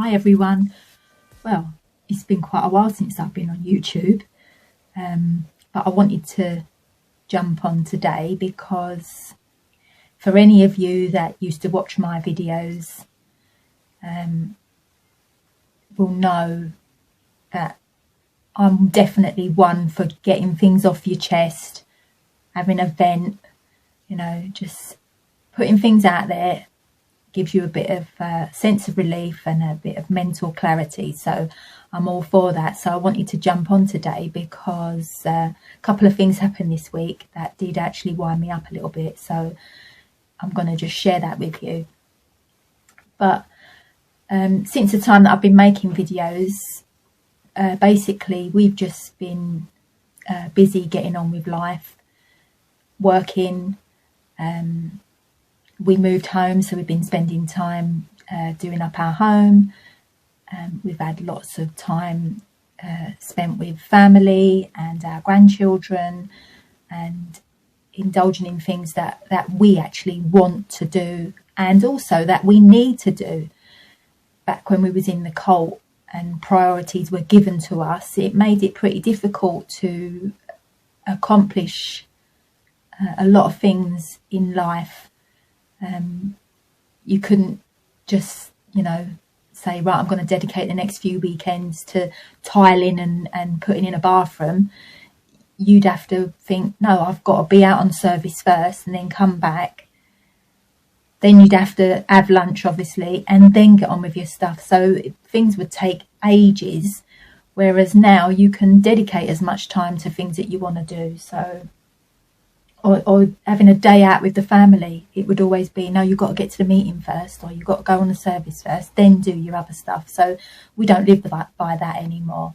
Hi everyone. Well, it's been quite a while since I've been on YouTube, but I wanted to jump on today because for any of you that used to watch my videos will know that I'm definitely one for getting things off your chest, having a vent, just putting things out there gives you a bit of sense of relief and a bit of mental clarity. So I'm all for that. So I wanted to jump on today because a couple of things happened this week that did actually wind me up a little bit. So I'm going to just share that with you. But since the time that I've been making videos, basically we've just been busy getting on with life, working. We moved home, so we've been spending time doing up our home. We've had lots of time spent with family and our grandchildren and indulging in things that we actually want to do and also that we need to do. Back when we was in the cult and priorities were given to us, it made it pretty difficult to accomplish a lot of things in life. You couldn't just, say, right, I'm going to dedicate the next few weekends to tiling and putting in a bathroom. You'd have to think, no, I've got to be out on service first and then come back. Then you'd have to have lunch, obviously, and then get on with your stuff. So things would take ages, whereas now you can dedicate as much time to things that you want to do. So or having a day out with the family, it would always be, no, you've got to get to the meeting first, or you've got to go on the service first, then do your other stuff. So we don't live by that anymore.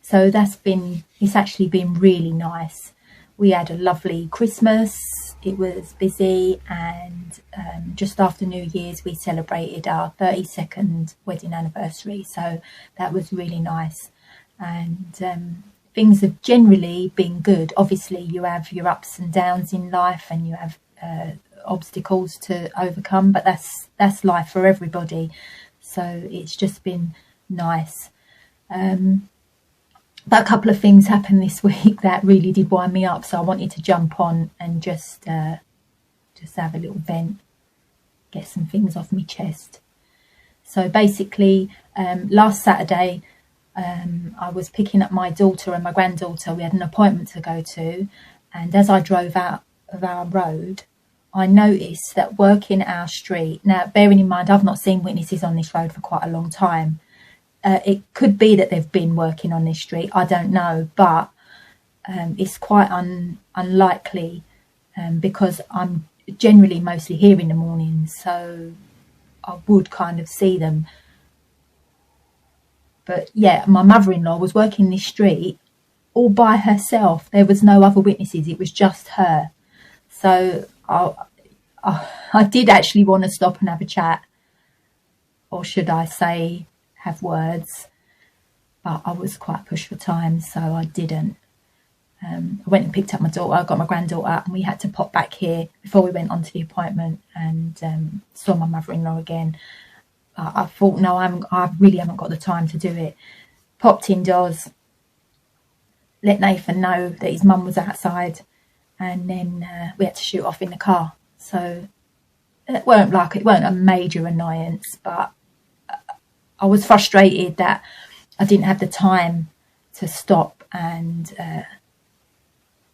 So it's actually been really nice. We had a lovely Christmas. It was busy, and just after New Year's we celebrated our 32nd wedding anniversary. So that was really nice. And things have generally been good. Obviously, you have your ups and downs in life, and you have obstacles to overcome. But that's life for everybody. So it's just been nice. But a couple of things happened this week that really did wind me up. So I wanted to jump on and just have a little vent, get some things off my chest. So basically, last Saturday, I was picking up my daughter and my granddaughter. We had an appointment to go to, and as I drove out of our road, I noticed that working our street, now bearing in mind I've not seen witnesses on this road for quite a long time, it could be that they've been working on this street, I don't know, but it's quite unlikely because I'm generally mostly here in the morning, so I would kind of see them. But yeah, my mother-in-law was working this street all by herself. There was no other witnesses. It was just her. So I did actually want to stop and have a chat. Or should I say, have words. But I was quite pushed for time, so I didn't. I went and picked up my daughter. I got my granddaughter, and we had to pop back here before we went on to the appointment and saw my mother-in-law again. I thought, no, I really haven't got the time to do it. Popped indoors, let Nathan know that his mum was outside, and then we had to shoot off in the car. So it weren't a major annoyance, but I was frustrated that I didn't have the time to stop and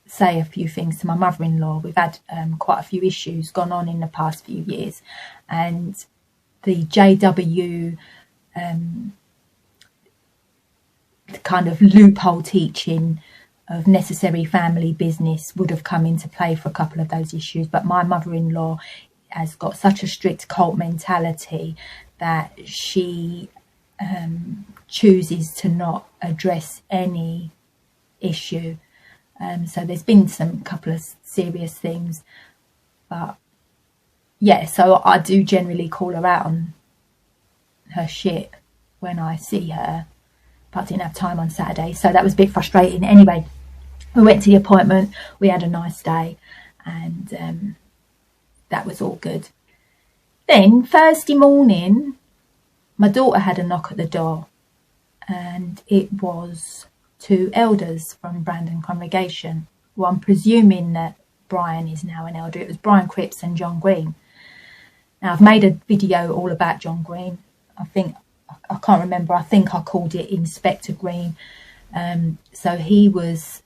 say a few things to my mother-in-law. We've had quite a few issues gone on in the past few years, and the JW kind of loophole teaching of necessary family business would have come into play for a couple of those issues. But my mother-in-law has got such a strict cult mentality that she chooses to not address any issue. So there's been some couple of serious things, but yeah, so I do generally call her out on her shit when I see her, but I didn't have time on Saturday, so that was a bit frustrating. Anyway, we went to the appointment, we had a nice day, and that was all good. Then Thursday morning, my daughter had a knock at the door, and it was two elders from Brandon congregation. Well, I'm presuming that Brian is now an elder. It was Brian Cripps and John Green. Now, I've made a video all about John Green. I can't remember, I think I called it Inspector Green. So he was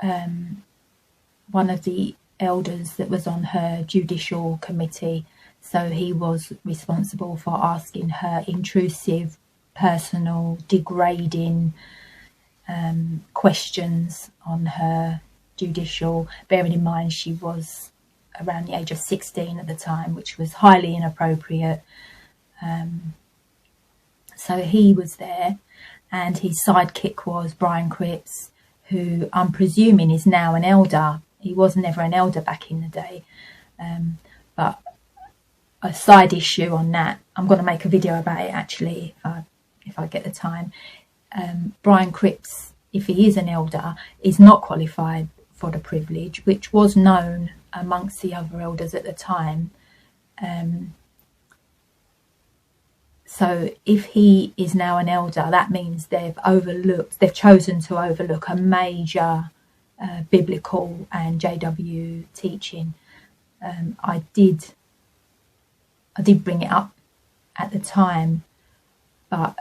one of the elders that was on her judicial committee. So he was responsible for asking her intrusive, personal, degrading questions on her judicial, bearing in mind she was around the age of 16 at the time, which was highly inappropriate. So he was there, and his sidekick was Brian Cripps, who I'm presuming is now an elder. He was never an elder back in the day. But a side issue on that, I'm going to make a video about it actually if I get the time. Brian Cripps, if he is an elder, is not qualified for the privilege, which was known amongst the other elders at the time. So if he is now an elder, that means they've chosen to overlook a major biblical and JW teaching. I did bring it up at the time, but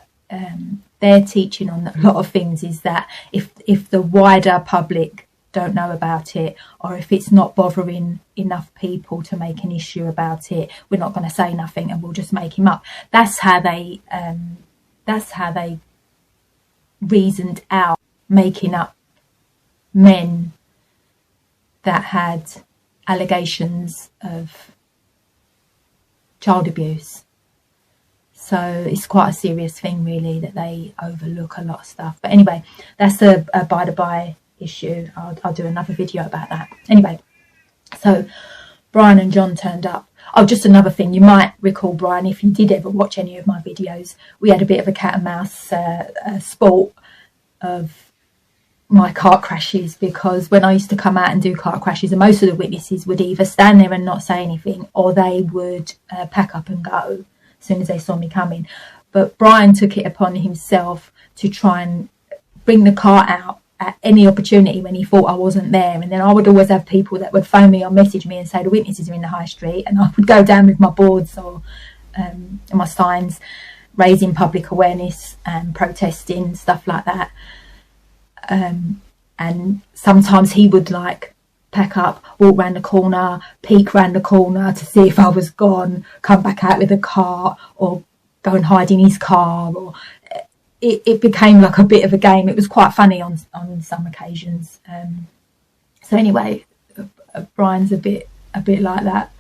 their teaching on a lot of things is that if the wider public don't know about it, or if it's not bothering enough people to make an issue about it, we're not going to say nothing and we'll just make him up. That's how they reasoned out making up men that had allegations of child abuse. So it's quite a serious thing really, that they overlook a lot of stuff. But anyway, that's a by the by issue. I'll do another video about that. Anyway, so Brian and John turned up. Oh, just another thing, you might recall, Brian, if you did ever watch any of my videos, we had a bit of a cat and mouse sport of my car crashes, because when I used to come out and do car crashes, and most of the witnesses would either stand there and not say anything, or they would pack up and go as soon as they saw me coming. But Brian took it upon himself to try and bring the car out at any opportunity when he thought I wasn't there. And then I would always have people that would phone me or message me and say the witnesses are in the high street, and I would go down with my boards or my signs, raising public awareness and protesting, stuff like that. And sometimes he would like pack up, walk round the corner, peek round the corner to see if I was gone, come back out with a cart, or go and hide in his car. Or it became like a bit of a game. It was quite funny on some occasions. So anyway, Brian's a bit like that,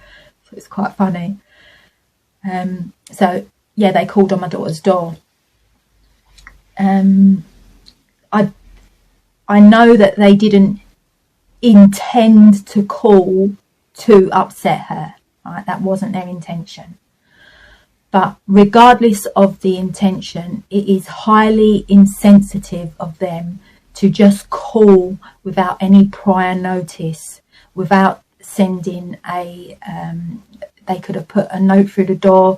so it's quite funny. So yeah, they called on my daughter's door. I know that they didn't intend to call to upset her, right? That wasn't their intention. But regardless of the intention, it is highly insensitive of them to just call without any prior notice, without sending they could have put a note through the door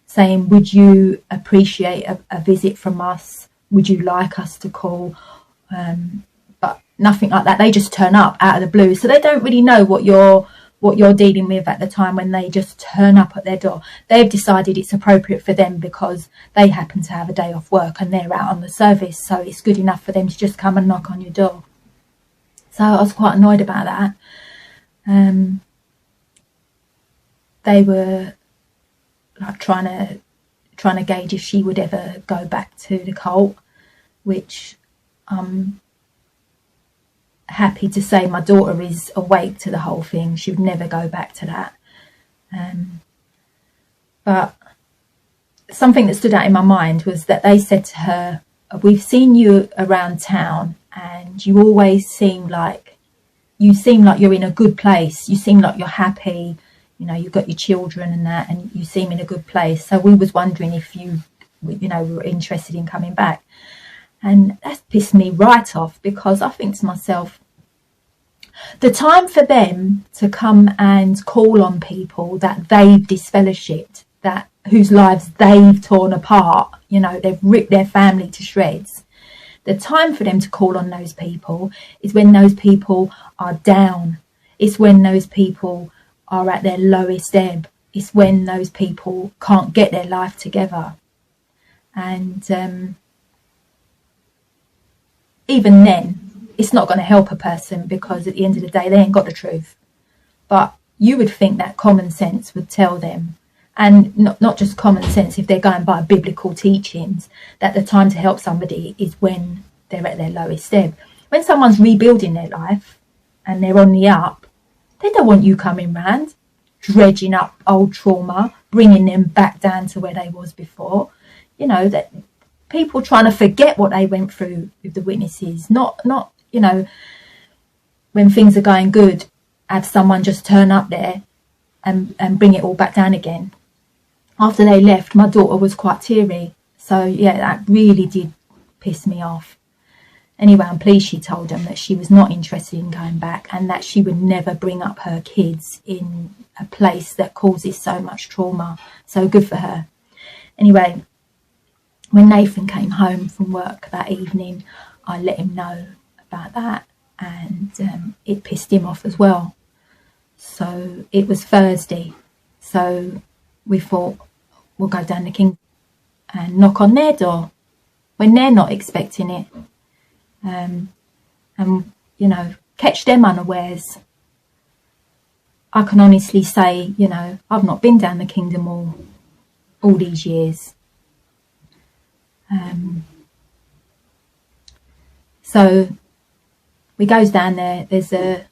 saying, would you appreciate a visit from us? Would you like us to call? But nothing like that. They just turn up out of the blue. So they don't really know what you're dealing with at the time when they just turn up at their door. They've decided it's appropriate for them because they happen to have a day off work and they're out on the service. So it's good enough for them to just come and knock on your door. So I was quite annoyed about that. They were like trying to gauge if she would ever go back to the cult, which happy to say my daughter is awake to the whole thing. She would never go back to that. But something that stood out in my mind was that they said to her, we've seen you around town and you always seem like you're in a good place. You seem like you're happy, you know, you've got your children and that, and you seem in a good place. So we was wondering if you were interested in coming back. And that pissed me right off, because I think to myself, the time for them to come and call on people that they've disfellowshipped, whose lives they've torn apart. You know, they've ripped their family to shreds. The time for them to call on those people is when those people are down. It's when those people are at their lowest ebb. It's when those people can't get their life together. And even then, it's not going to help a person, because at the end of the day, they ain't got the truth. But you would think that common sense would tell them, and not just common sense, if they're going by biblical teachings, that the time to help somebody is when they're at their lowest ebb. When someone's rebuilding their life and they're on the up, they don't want you coming round, dredging up old trauma, bringing them back down to where they was before. You know, that people trying to forget what they went through with the witnesses, not you know, when things are going good, have someone just turn up there and bring it all back down again. After they left, my daughter was quite teary. So, yeah, that really did piss me off. Anyway, I'm pleased she told them that she was not interested in going back, and that she would never bring up her kids in a place that causes so much trauma. So good for her. Anyway, when Nathan came home from work that evening, I let him know about that, and it pissed him off as well. So it was Thursday. So we thought, we'll go down the King and knock on their door when they're not expecting it. And, you know, catch them unawares. I can honestly say, you know, I've not been down the Kingdom all these years. So we goes down there. There's a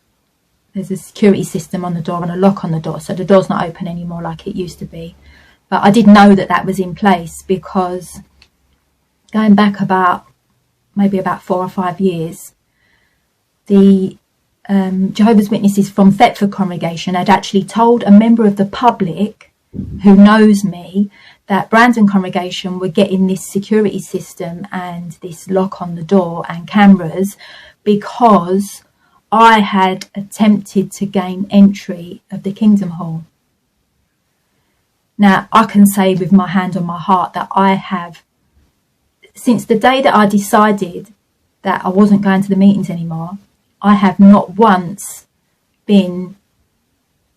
security system on the door and a lock on the door, so the door's not open anymore like it used to be. But I did know that was in place, because going back maybe about 4 or 5 years, the Jehovah's Witnesses from Thetford congregation had actually told a member of the public who knows me that Brandon congregation were getting this security system and this lock on the door and cameras because I had attempted to gain entry of the Kingdom Hall. Now, I can say with my hand on my heart that I have, since the day that I decided that I wasn't going to the meetings anymore, I have not once been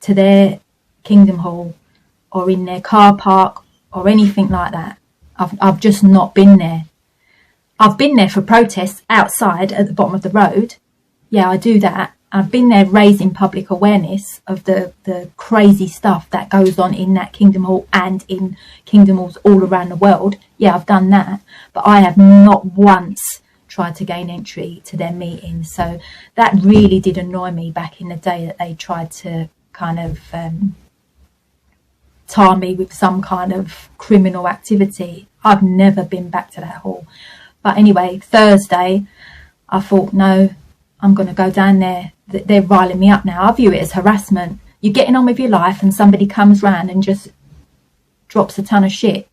to their Kingdom Hall or in their car park or anything like that. I've just not been there. I've been there for protests outside at the bottom of the road. Yeah, I do that. I've been there raising public awareness of the crazy stuff that goes on in that Kingdom Hall and in Kingdom Halls all around the world. Yeah, I've done that. But I have not once tried to gain entry to their meetings. So that really did annoy me back in the day, that they tried to kind of tar me with some kind of criminal activity. I've never been back to that hall. But anyway, Thursday, I thought, no, I'm going to go down there. They're riling me up now. I view it as harassment. You're getting on with your life and somebody comes round and just drops a ton of shit,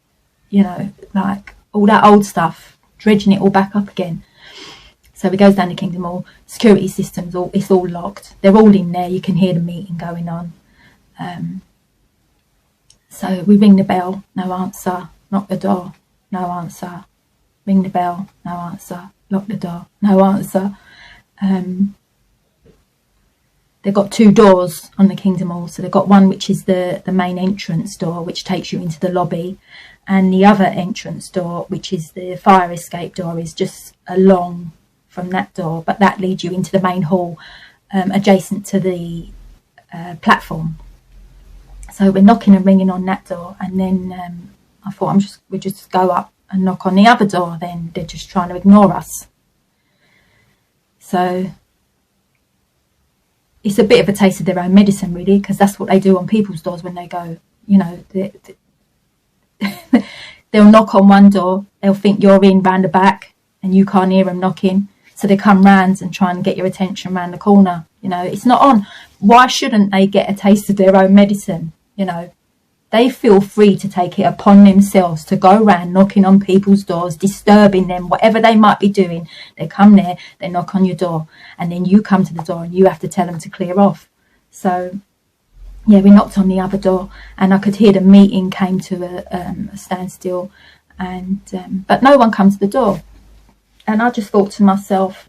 you know, like all that old stuff, dredging it all back up again. So we goes down to Kingdom Hall. Security systems, it's all locked. They're all in there. You can hear the meeting going on. So we ring the bell, no answer. Knock the door, no answer. Ring the bell, no answer. Lock the door, no answer. They've got 2 doors on the Kingdom Hall. So they've got one which is the main entrance door, which takes you into the lobby, and the other entrance door, which is the fire escape door, is just along from that door, but that leads you into the main hall, adjacent to the platform. So we're knocking and ringing on that door, and then I thought we'll just go up and knock on the other door. Then they're just trying to ignore us. So it's a bit of a taste of their own medicine, really, because that's what they do on people's doors when they go, you know, they'll knock on one door, they'll think you're in round the back and you can't hear them knocking. So they come round and try and get your attention round the corner. You know, it's not on. Why shouldn't they get a taste of their own medicine? You know, they feel free to take it upon themselves to go round knocking on people's doors, disturbing them, whatever they might be doing. They come there, they knock on your door, and then you come to the door and you have to tell them to clear off. So yeah, we knocked on the other door, and I could hear the meeting came to a standstill, and but no one comes to the door. And I just thought to myself,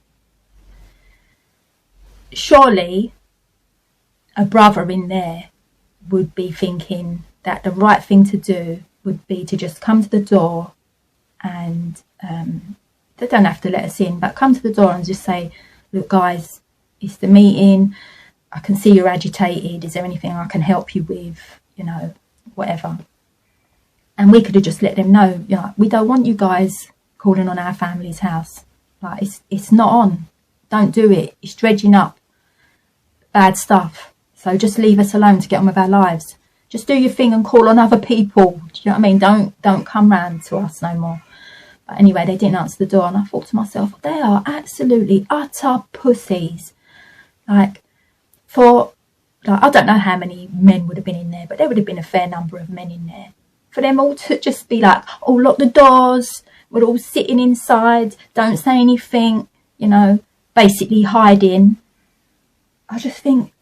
surely a brother in there would be thinking that the right thing to do would be to just come to the door, and they don't have to let us in, but come to the door and just say, look guys, it's the meeting, I can see you're agitated, is there anything I can help you with, you know, whatever. And we could have just let them know, you know, we don't want you guys calling on our family's house. Like, it's not on. Don't do it. It's dredging up bad stuff. So just leave us alone to get on with our lives. Just do your thing and call on other people. Do you know what I mean? Don't come round to us no more. But anyway, they didn't answer the door, and I thought to myself, they are absolutely utter pussies. Like, I don't know how many men would have been in there, but there would have been a fair number of men in there. For them all to just be like, oh, lock the doors, we're all sitting inside, don't say anything, you know, basically hiding. I just think,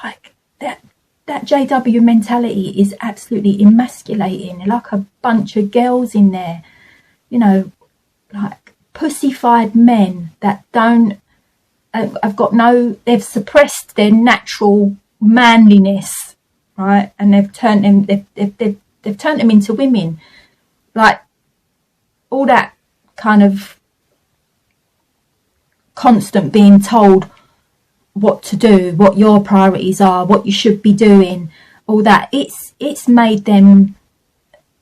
like, that JW mentality is absolutely emasculating. Like a bunch of girls in there, you know, like pussified men that they've suppressed their natural manliness, right? And they've turned them into women. Like, all that kind of constant being told what to do, what your priorities are, what you should be doing, all that, it's made them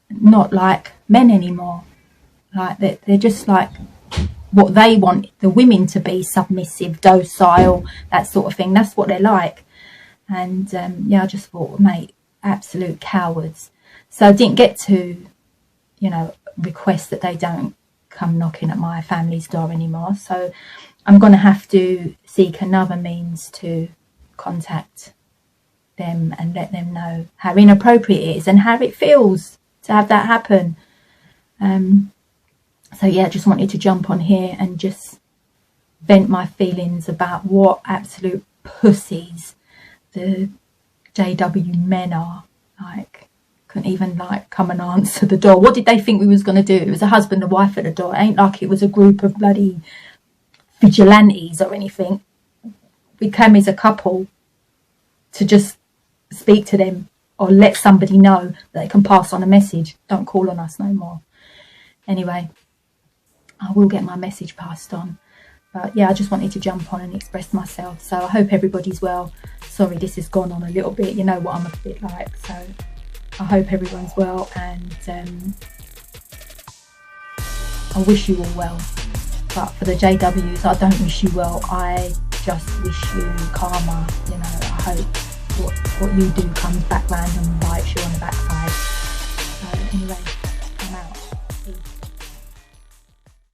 not like men anymore. Like, they're just like what they want the women to be, submissive, docile, that sort of thing. That's what they're like. And yeah, I just thought, mate, absolute cowards. So I didn't get to, you know, request that they don't come knocking at my family's door anymore. So I'm going to have to seek another means to contact them and let them know how inappropriate it is and how it feels to have that happen. So yeah, I just wanted to jump on here and just vent my feelings about what absolute pussies the JW men are. Like, couldn't even like come and answer the door. What did they think we was going to do? It was a husband and wife at the door. It ain't like it was a group of bloody vigilantes or anything. We came as a couple to just speak to them or let somebody know that they can pass on a message. Don't call on us no more. Anyway, I will get my message passed on. But yeah, I just wanted to jump on and express myself. So I hope everybody's well. Sorry, this has gone on a little bit. You know what I'm a bit like. So I hope everyone's well, and I wish you all well. But for the JWs, I don't wish you well. I just wish you karma. You know, I hope what you do comes back round and bites you on the backside. So anyway.